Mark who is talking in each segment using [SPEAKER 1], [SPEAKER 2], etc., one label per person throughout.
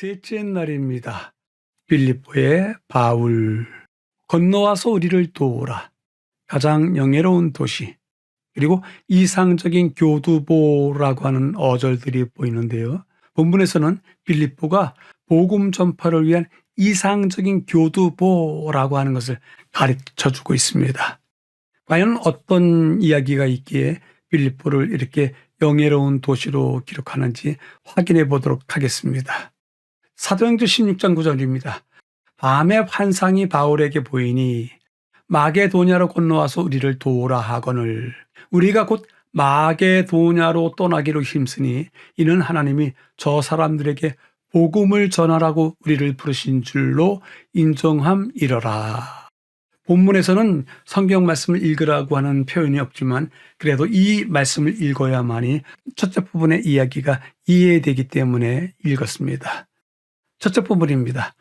[SPEAKER 1] 셋째 날입니다. 빌립보의 바울. 건너와서 우리를 도우라. 가장 영예로운 도시. 그리고 이상적인 교두보라고 하는 어절들이 보이는데요. 본문에서는 빌립보가 복음 전파를 위한 이상적인 교두보라고 하는 것을 가르쳐 주고 있습니다. 과연 어떤 이야기가 있기에 빌립보를 이렇게 영예로운 도시로 기록하는지 확인해 보도록 하겠습니다. 사도행전 16장 9절입니다. 밤에 환상이 바울에게 보이니 마게도냐로 건너와서 우리를 도우라 하거늘 우리가 곧 마게도냐로 떠나기로 힘쓰니 이는 하나님이 저 사람들에게 복음을 전하라고 우리를 부르신 줄로 인정함이러라. 본문에서는 성경 말씀을 읽으라고 하는 표현이 없지만 그래도 이 말씀을 읽어야만이 첫째 부분의 이야기가 이해되기 때문에 읽었습니다. 첫째 부분입니다.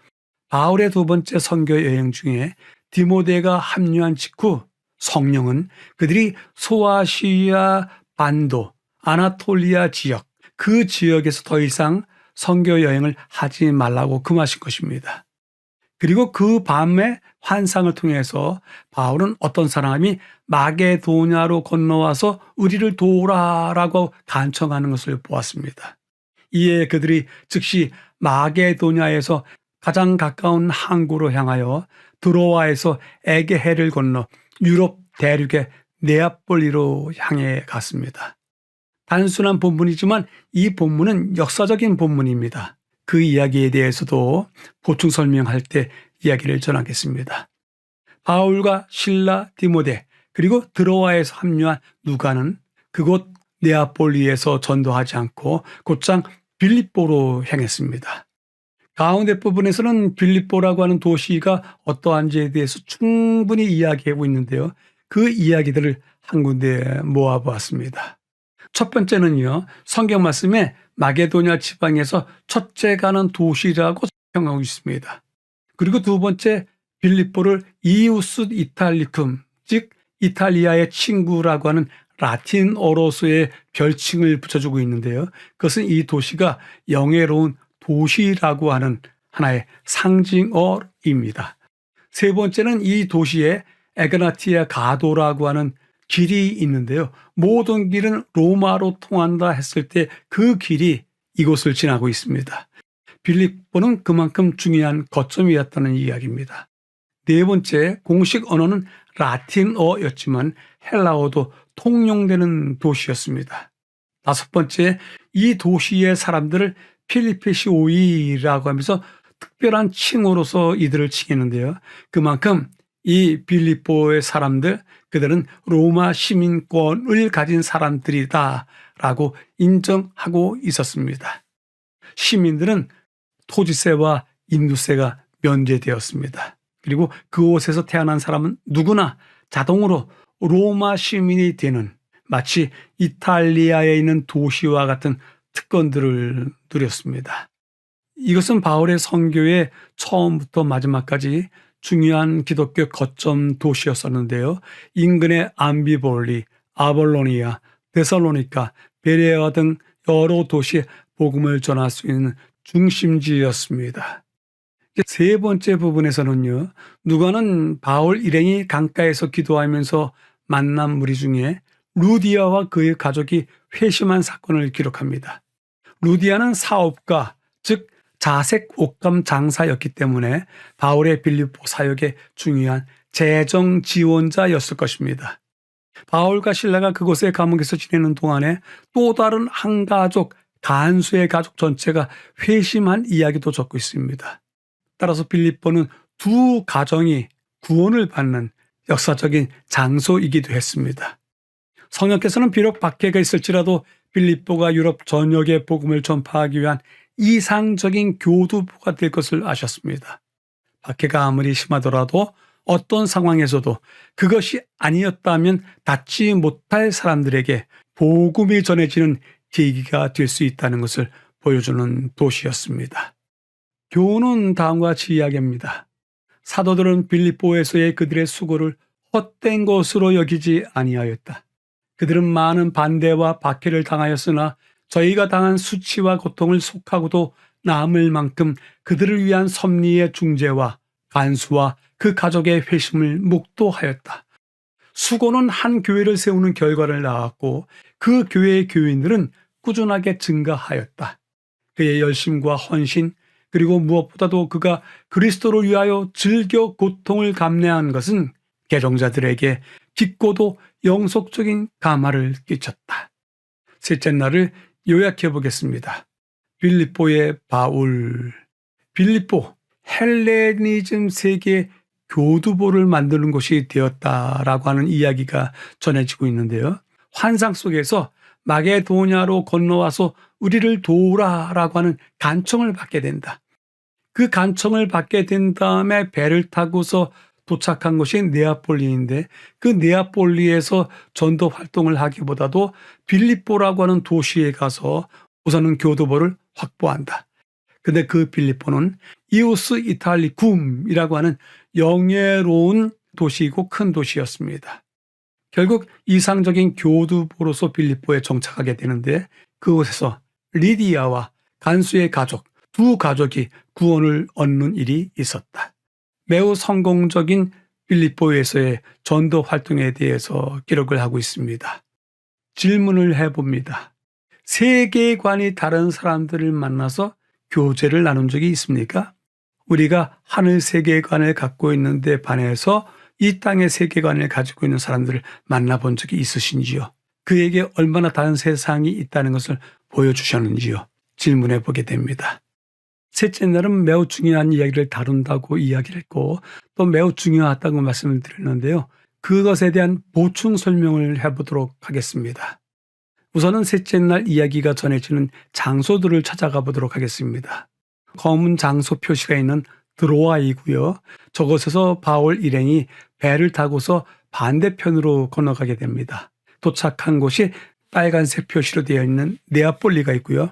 [SPEAKER 1] 바울의 두 번째 선교 여행 중에 디모데가 합류한 직후 성령은 그들이 소아시아 반도, 아나톨리아 지역, 그 지역에서 더 이상 선교 여행을 하지 말라고 금하신 것입니다. 그리고 그 밤에 환상을 통해서 바울은 어떤 사람이 마게도냐로 건너와서 우리를 도우라라고 간청하는 것을 보았습니다. 이에 그들이 즉시 마게도냐에서 가장 가까운 항구로 향하여 드로아에서 에게해를 건너 유럽 대륙의 네아폴리로 향해 갔습니다. 단순한 본문이지만 이 본문은 역사적인 본문입니다. 그 이야기에 대해서도 보충 설명할 때 이야기를 전하겠습니다. 바울과 실라, 디모데 그리고 드로아에서 합류한 누가는 그곳 네아폴리에서 전도하지 않고 곧장 빌립보로 향했습니다. 가운데 부분에서는 빌립보라고 하는 도시가 어떠한지에 대해서 충분히 이야기하고 있는데요. 그 이야기들을 한 군데 모아보았습니다. 첫 번째는요, 성경 말씀에 마게도냐 지방에서 첫째 가는 도시라고 설명하고 있습니다. 그리고 두 번째 빌립보를 이우스 이탈리쿰, 즉 이탈리아의 친구라고 하는 라틴어로서의 별칭을 붙여주고 있는데요. 그것은 이 도시가 영예로운 도시라고 하는 하나의 상징어입니다. 세 번째는 이 도시에 에그나티아 가도라고 하는 길이 있는데요. 모든 길은 로마로 통한다 했을 때 그 길이 이곳을 지나고 있습니다. 빌립보는 그만큼 중요한 거점이었다는 이야기입니다. 네 번째, 공식 언어는 라틴어였지만 헬라어도 통용되는 도시였습니다. 다섯 번째, 이 도시의 사람들을 필리피시오이라고 하면서 특별한 칭호로서 이들을 칭했는데요. 그만큼 이 빌립보의 사람들, 그들은 로마 시민권을 가진 사람들이다라고 인정하고 있었습니다. 시민들은 토지세와 인두세가 면제되었습니다. 그리고 그곳에서 태어난 사람은 누구나 자동으로 로마 시민이 되는 마치 이탈리아에 있는 도시와 같은 특권들을 누렸습니다. 이것은 바울의 선교의 처음부터 마지막까지 중요한 기독교 거점 도시였었는데요. 인근의 암비볼리, 아볼로니아, 데살로니카, 베레아 등 여러 도시에 복음을 전할 수 있는 중심지였습니다. 세 번째 부분에서는요. 누가는 바울 일행이 강가에서 기도하면서 만난 무리 중에 루디아와 그의 가족이 회심한 사건을 기록합니다. 루디아는 사업가, 즉 자색 옷감 장사였기 때문에 바울의 빌립보 사역의 중요한 재정 지원자였을 것입니다. 바울과 실라가 그곳의 감옥에서 지내는 동안에 또 다른 한 가족, 간수의 가족 전체가 회심한 이야기도 적고 있습니다. 따라서 빌립보는 두 가정이 구원을 받는 역사적인 장소이기도 했습니다. 성령께서는 비록 박해가 있을지라도 빌립보가 유럽 전역에 복음을 전파하기 위한 이상적인 교두보가 될 것을 아셨습니다. 박해가 아무리 심하더라도 어떤 상황에서도 그것이 아니었다면 닿지 못할 사람들에게 복음이 전해지는 계기가 될 수 있다는 것을 보여주는 도시였습니다. 교훈은 다음과 같이 이야기합니다. 사도들은 빌립보에서의 그들의 수고를 헛된 것으로 여기지 아니하였다. 그들은 많은 반대와 박해를 당하였으나 저희가 당한 수치와 고통을 속하고도 남을 만큼 그들을 위한 섭리의 중재와 간수와 그 가족의 회심을 목도하였다. 수고는 한 교회를 세우는 결과를 낳았고 그 교회의 교인들은 꾸준하게 증가하였다. 그의 열심과 헌신, 그리고 무엇보다도 그가 그리스도를 위하여 즐겨 고통을 감내한 것은 개종자들에게 깊고도 영속적인 감화를 끼쳤다. 셋째 날을 요약해 보겠습니다. 빌립보의 바울. 빌립보, 헬레니즘 세계 교두보를 만드는 곳이 되었다라고 하는 이야기가 전해지고 있는데요. 환상 속에서 마게도냐로 건너와서 우리를 도우라라고 하는 간청을 받게 된다. 그 간청을 받게 된 다음에 배를 타고서 도착한 곳이 네아폴리인데 그 네아폴리에서 전도 활동을 하기보다도 빌립보라고 하는 도시에 가서 우선은 교두보를 확보한다. 근데 그 빌립보는 이우스 이탈리쿰이라고 하는 영예로운 도시이고 큰 도시였습니다. 결국 이상적인 교두보로서 빌립보에 정착하게 되는데 그곳에서 리디아와 간수의 가족, 두 가족이 구원을 얻는 일이 있었다. 매우 성공적인 빌립보에서의 전도 활동에 대해서 기록을 하고 있습니다. 질문을 해봅니다. 세계관이 다른 사람들을 만나서 교제를 나눈 적이 있습니까? 우리가 하늘 세계관을 갖고 있는데 반해서 이 땅의 세계관을 가지고 있는 사람들을 만나본 적이 있으신지요? 그에게 얼마나 다른 세상이 있다는 것을 보여주셨는지요? 질문해 보게 됩니다. 셋째 날은 매우 중요한 이야기를 다룬다고 이야기를 했고 또 매우 중요하다고 말씀을 드렸는데요. 그것에 대한 보충 설명을 해보도록 하겠습니다. 우선은 셋째 날 이야기가 전해지는 장소들을 찾아가 보도록 하겠습니다. 검은 장소 표시가 있는 드로아이고요. 저곳에서 바울 일행이 배를 타고서 반대편으로 건너가게 됩니다. 도착한 곳이 빨간색 표시로 되어 있는 네아폴리가 있고요.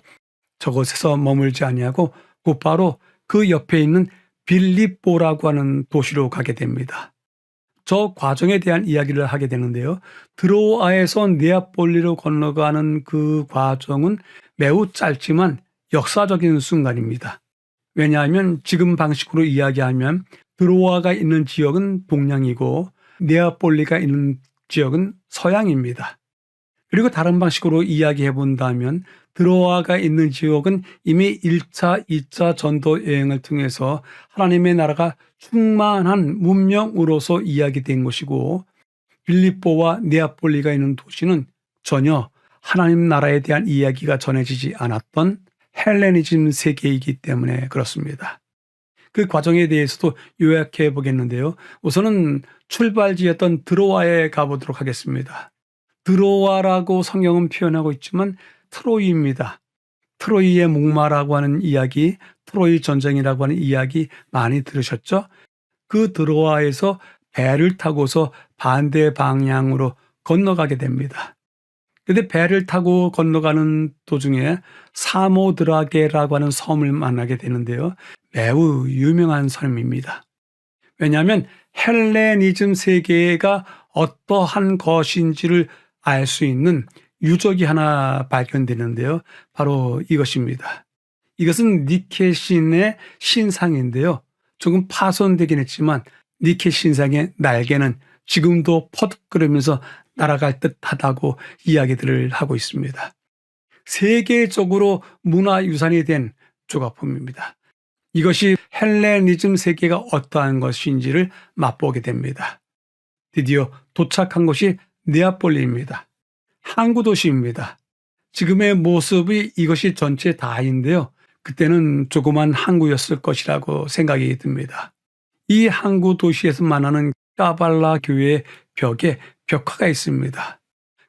[SPEAKER 1] 저곳에서 머물지 아니하고 곧바로 그 옆에 있는 빌립보라고 하는 도시로 가게 됩니다. 저 과정에 대한 이야기를 하게 되는데요. 드로아에서 네아폴리로 건너가는 그 과정은 매우 짧지만 역사적인 순간입니다. 왜냐하면 지금 방식으로 이야기하면 드로아가 있는 지역은 동양이고 네아폴리가 있는 지역은 서양입니다. 그리고 다른 방식으로 이야기해 본다면 드로아가 있는 지역은 이미 1차, 2차 전도 여행을 통해서 하나님의 나라가 충만한 문명으로서 이야기된 것이고 빌립보와 네아폴리가 있는 도시는 전혀 하나님 나라에 대한 이야기가 전해지지 않았던 헬레니즘 세계이기 때문에 그렇습니다. 그 과정에 대해서도 요약해 보겠는데요. 우선은 출발지였던 드로아에 가보도록 하겠습니다. 드로아라고 성경은 표현하고 있지만 트로이입니다. 트로이의 목마라고 하는 이야기, 트로이 전쟁이라고 하는 이야기 많이 들으셨죠? 그 드로아에서 배를 타고서 반대 방향으로 건너가게 됩니다. 근데 배를 타고 건너가는 도중에 사모드라게라고 하는 섬을 만나게 되는데요. 매우 유명한 섬입니다. 왜냐하면 헬레니즘 세계가 어떠한 것인지를 알 수 있는 유적이 하나 발견되는데요. 바로 이것입니다. 이것은 니케 신의 신상인데요. 조금 파손되긴 했지만 니케 신상의 날개는 지금도 퍼득거리면서 날아갈 듯하다고 이야기들을 하고 있습니다. 세계적으로 문화유산이 된 조각품입니다. 이것이 헬레니즘 세계가 어떠한 것인지를 맛보게 됩니다. 드디어 도착한 곳이 네아폴리입니다. 항구 도시입니다. 지금의 모습이 이것이 전체 다인데요. 그때는 조그만 항구였을 것이라고 생각이 듭니다. 이 항구 도시에서 만나는 까발라 교회의 벽에 벽화가 있습니다.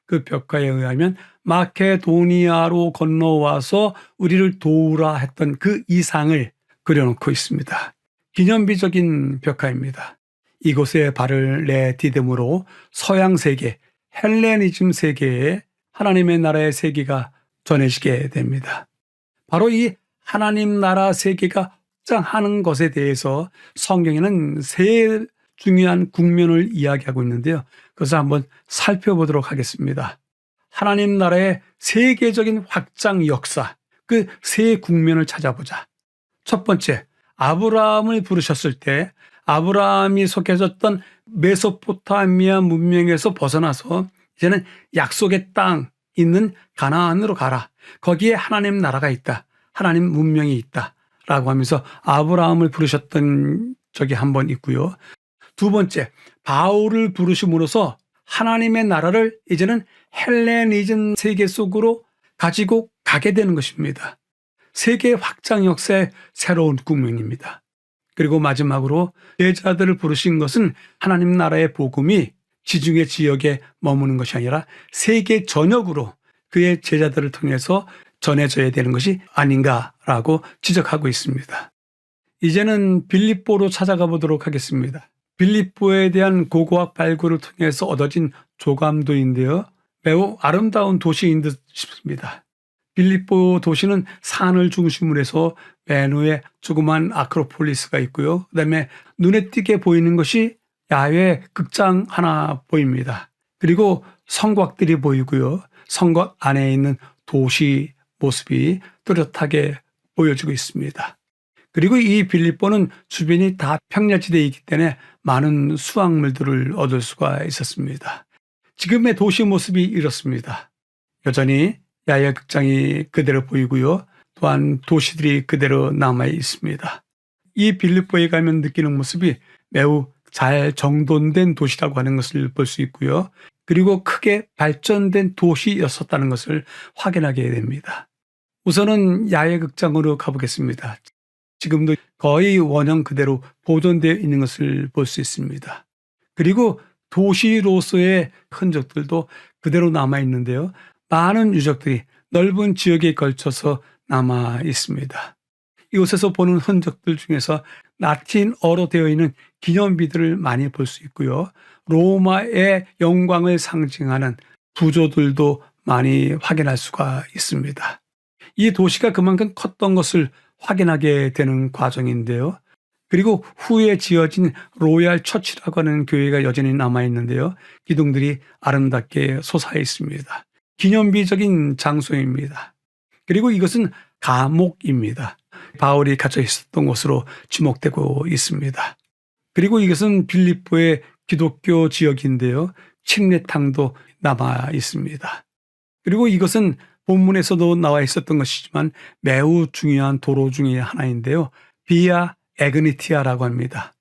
[SPEAKER 1] 그 벽화에 의하면 마케도니아로 건너와서 우리를 도우라 했던 그 이상을 그려놓고 있습니다. 기념비적인 벽화입니다. 이곳에 발을 내디듬으로 서양 세계, 헬레니즘 세계에 하나님의 나라의 세계가 전해지게 됩니다. 바로 이 하나님 나라 세계가 확장하는 것에 대해서 성경에는 세 중요한 국면을 이야기하고 있는데요. 그것을 한번 살펴보도록 하겠습니다. 하나님 나라의 세계적인 확장 역사, 그 세 국면을 찾아보자. 첫 번째, 아브라함을 부르셨을 때 아브라함이 속해졌던 메소포타미아 문명에서 벗어나서 이제는 약속의 땅 있는 가나안으로 가라. 거기에 하나님 나라가 있다. 하나님 문명이 있다. 라고 하면서 아브라함을 부르셨던 적이 한 번 있고요. 두 번째, 바울을 부르심으로써 하나님의 나라를 이제는 헬레니즘 세계 속으로 가지고 가게 되는 것입니다. 세계 확장 역사의 새로운 국면입니다. 그리고 마지막으로 제자들을 부르신 것은 하나님 나라의 복음이 지중해 지역에 머무는 것이 아니라 세계 전역으로 그의 제자들을 통해서 전해져야 되는 것이 아닌가라고 지적하고 있습니다. 이제는 빌립보로 찾아가 보도록 하겠습니다. 빌립보에 대한 고고학 발굴을 통해서 얻어진 조감도인데요. 매우 아름다운 도시인 듯 싶습니다. 빌립보 도시는 산을 중심으로 해서 맨 위에 조그만 아크로폴리스가 있고요. 그다음에 눈에 띄게 보이는 것이 야외 극장 하나 보입니다. 그리고 성곽들이 보이고요. 성곽 안에 있는 도시 모습이 뚜렷하게 보여지고 있습니다. 그리고 이 빌립보는 주변이 다 평야지대이기 때문에 많은 수확물들을 얻을 수가 있었습니다. 지금의 도시 모습이 이렇습니다. 여전히 야외 극장이 그대로 보이고요. 또한 도시들이 그대로 남아 있습니다. 이 빌립보에 가면 느끼는 모습이 매우 잘 정돈된 도시라고 하는 것을 볼 수 있고요. 그리고 크게 발전된 도시였었다는 것을 확인하게 됩니다. 우선은 야외 극장으로 가보겠습니다. 지금도 거의 원형 그대로 보존되어 있는 것을 볼 수 있습니다. 그리고 도시로서의 흔적들도 그대로 남아 있는데요. 많은 유적들이 넓은 지역에 걸쳐서 남아 있습니다. 이곳에서 보는 흔적들 중에서 라틴어로 되어 있는 기념비들을 많이 볼 수 있고요. 로마의 영광을 상징하는 부조들도 많이 확인할 수가 있습니다. 이 도시가 그만큼 컸던 것을 확인하게 되는 과정인데요. 그리고 후에 지어진 로얄 처치라고 하는 교회가 여전히 남아 있는데요. 기둥들이 아름답게 솟아 있습니다. 기념비적인 장소입니다. 그리고 이것은 감옥입니다. 바울이 갇혀 있었던 곳으로 지목되고 있습니다. 그리고 이것은 빌립보의 기독교 지역인데요. 침례탕도 남아 있습니다. 그리고 이것은 본문에서도 나와 있었던 것이지만 매우 중요한 도로 중의 하나인데요. 비아 에그니티아라고 합니다.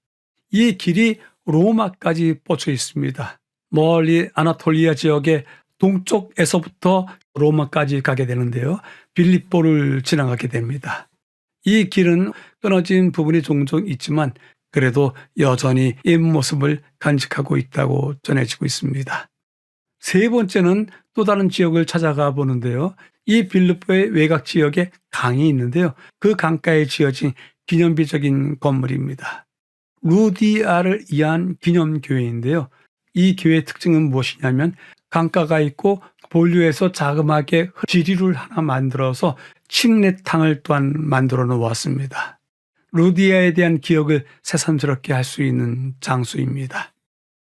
[SPEAKER 1] 이 길이 로마까지 뻗쳐 있습니다. 멀리 아나톨리아 지역의 동쪽에서부터 로마까지 가게 되는데요. 빌립보를 지나가게 됩니다. 이 길은 끊어진 부분이 종종 있지만 그래도 여전히 이 모습을 간직하고 있다고 전해지고 있습니다. 세 번째는 또 다른 지역을 찾아가 보는데요. 이 빌립보의 외곽 지역에 강이 있는데요. 그 강가에 지어진 기념비적인 건물입니다. 루디아를 위한 기념교회인데요. 이 교회의 특징은 무엇이냐면 강가가 있고 본류에서 자그마하게 지리를 하나 만들어서 침례탕을 또한 만들어 놓았습니다. 루디아에 대한 기억을 새삼스럽게 할 수 있는 장소입니다.